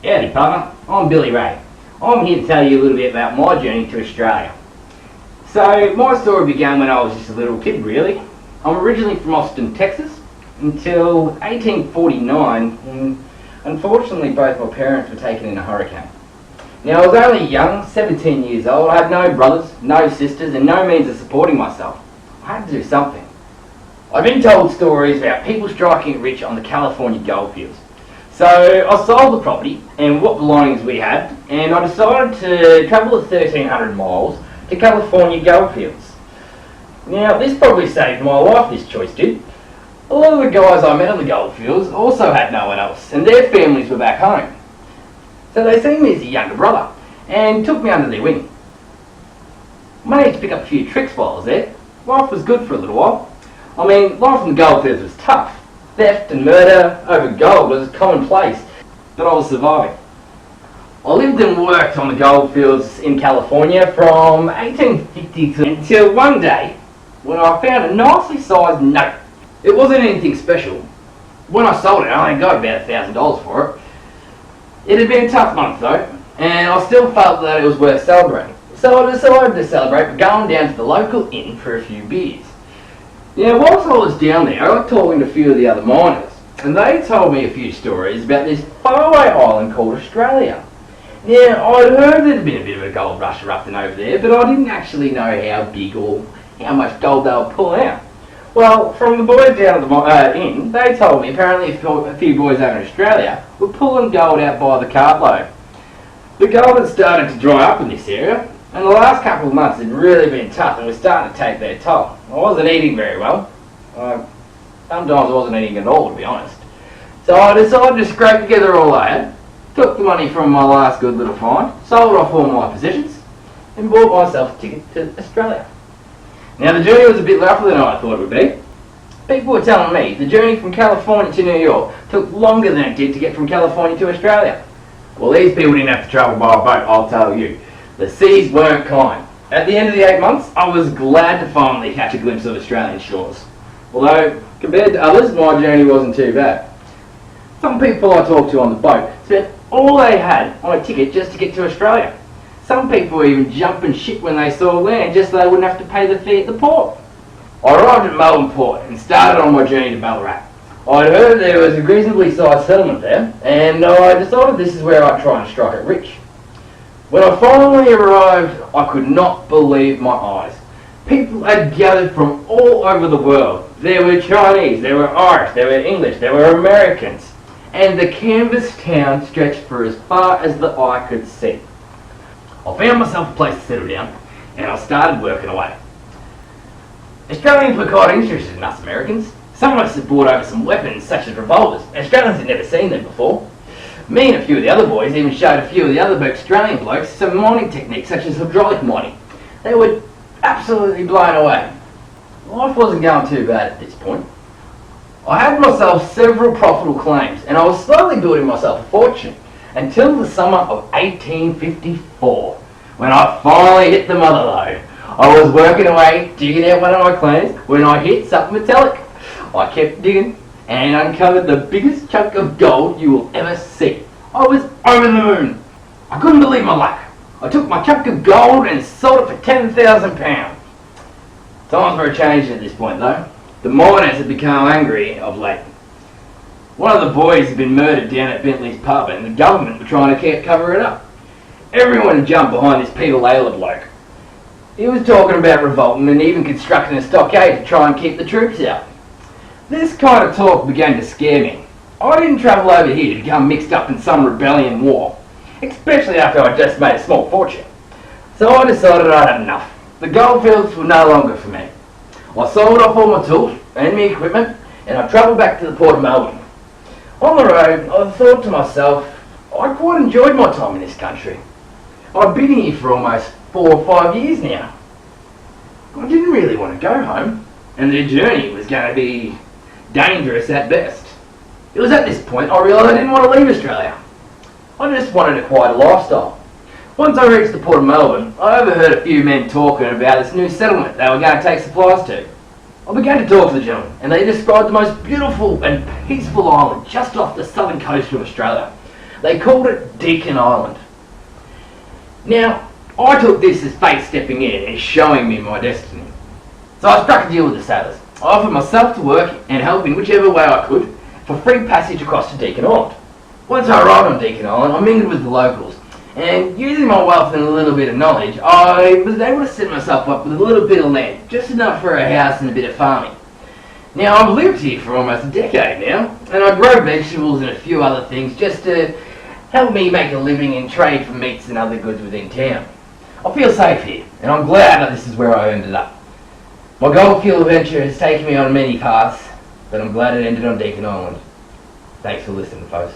Howdy partner, I'm Billy Ray. I'm here to tell you a little bit about my journey to Australia. So my story began when I was just a little kid really. I'm originally from Austin, Texas, until 1849 when unfortunately both my parents were taken in a hurricane. Now I was only young, 17 years old, I had no brothers, no sisters and no means of supporting myself. I had to do something. I've been told stories about people striking it rich on the California goldfields. So I sold the property and what belongings we had, and I decided to travel the 1,300 miles to California goldfields. Now this probably saved my life, this choice did. A lot of the guys I met on the goldfields also had no one else and their families were back home. So they seen me as a younger brother and took me under their wing. Managed to pick up a few tricks while I was there. Life was good for a little while. I mean, life in the goldfields was tough. Theft and murder over gold was commonplace, but I was surviving. I lived and worked on the goldfields in California from 1850 until one day when I found a nicely sized note. It wasn't anything special. When I sold it, I only got about $1,000 for it. It had been a tough month though, and I still felt that it was worth celebrating. So I decided to celebrate by going down to the local inn for a few beers. Now, whilst I was down there, I got talking to a few of the other miners, and they told me a few stories about this faraway island called Australia. Now, I'd heard there'd been a bit of a gold rush erupting over there, but I didn't actually know how big or how much gold they were pulling out. Well, from the boys down at the inn, they told me apparently a few boys over in Australia were pulling gold out by the cartload. The gold had started to dry up in this area, and the last couple of months had really been tough and was starting to take their toll. I wasn't eating very well. Sometimes I wasn't eating at all, to be honest. So I decided to scrape together all I had, took the money from my last good little find, sold off all my possessions, and bought myself a ticket to Australia. Now the journey was a bit rougher than I thought it would be. People were telling me the journey from California to New York took longer than it did to get from California to Australia. Well, these people didn't have to travel by a boat, I'll tell you. The seas weren't kind. At the end of the 8 months, I was glad to finally catch a glimpse of Australian shores. Although, compared to others, my journey wasn't too bad. Some people I talked to on the boat spent all they had on a ticket just to get to Australia. Some people were even jumping ship when they saw land just so they wouldn't have to pay the fee at the port. I arrived at Melbourne Port and started on my journey to Ballarat. I'd heard there was a reasonably sized settlement there, and I decided this is where I'd try and strike it rich. When I finally arrived, I could not believe my eyes. People had gathered from all over the world. There were Chinese, there were Irish, there were English, there were Americans. And the canvas town stretched for as far as the eye could see. I found myself a place to settle down, and I started working away. Australians were quite interested in us Americans. Some of us had brought over some weapons, such as revolvers. Australians had never seen them before. Me and a few of the other boys even showed a few of the other Australian blokes some mining techniques such as hydraulic mining. They were absolutely blown away. Life wasn't going too bad at this point. I had myself several profitable claims and I was slowly building myself a fortune until the summer of 1854 when I finally hit the mother lode. I was working away digging out one of my claims when I hit something metallic. I kept digging and uncovered the biggest chunk of gold you will ever see. I was over the moon. I couldn't believe my luck. I took my chunk of gold and sold it for £10,000. Times were changing at this point though. The miners had become angry of late. One of the boys had been murdered down at Bentley's pub and the government were trying to cover it up. Everyone had jumped behind this Peter Lalor bloke. He was talking about revolting and even constructing a stockade to try and keep the troops out. This kind of talk began to scare me. I didn't travel over here to become mixed up in some rebellion war, especially after I'd just made a small fortune. So I decided I'd had enough. The goldfields were no longer for me. I sold off all my tools and my equipment and I travelled back to the Port of Melbourne. On the road, I thought to myself, I quite enjoyed my time in this country. I've been here for almost 4 or 5 years now. I didn't really want to go home, and the journey was going to be dangerous at best. It was at this point I realised I didn't want to leave Australia. I just wanted a quieter lifestyle. Once I reached the Port of Melbourne, I overheard a few men talking about this new settlement they were going to take supplies to. I began to talk to the gentlemen, and they described the most beautiful and peaceful island just off the southern coast of Australia, They called it Deacon Island. Now, I took this as fate stepping in and showing me my destiny. So I struck a deal with the sailors. I offered myself to work and help in whichever way I could for free passage across to Deacon Island. Once I arrived on Deacon Island, I mingled with the locals, and using my wealth and a little bit of knowledge, I was able to set myself up with a little bit of land, just enough for a house and a bit of farming. Now, I've lived here for almost a decade now, and I grow vegetables and a few other things just to help me make a living and trade for meats and other goods within town. I feel safe here, and I'm glad that this is where I ended up. My Goldfield adventure has taken me on many paths, but I'm glad it ended on Deacon Island. Thanks for listening, folks.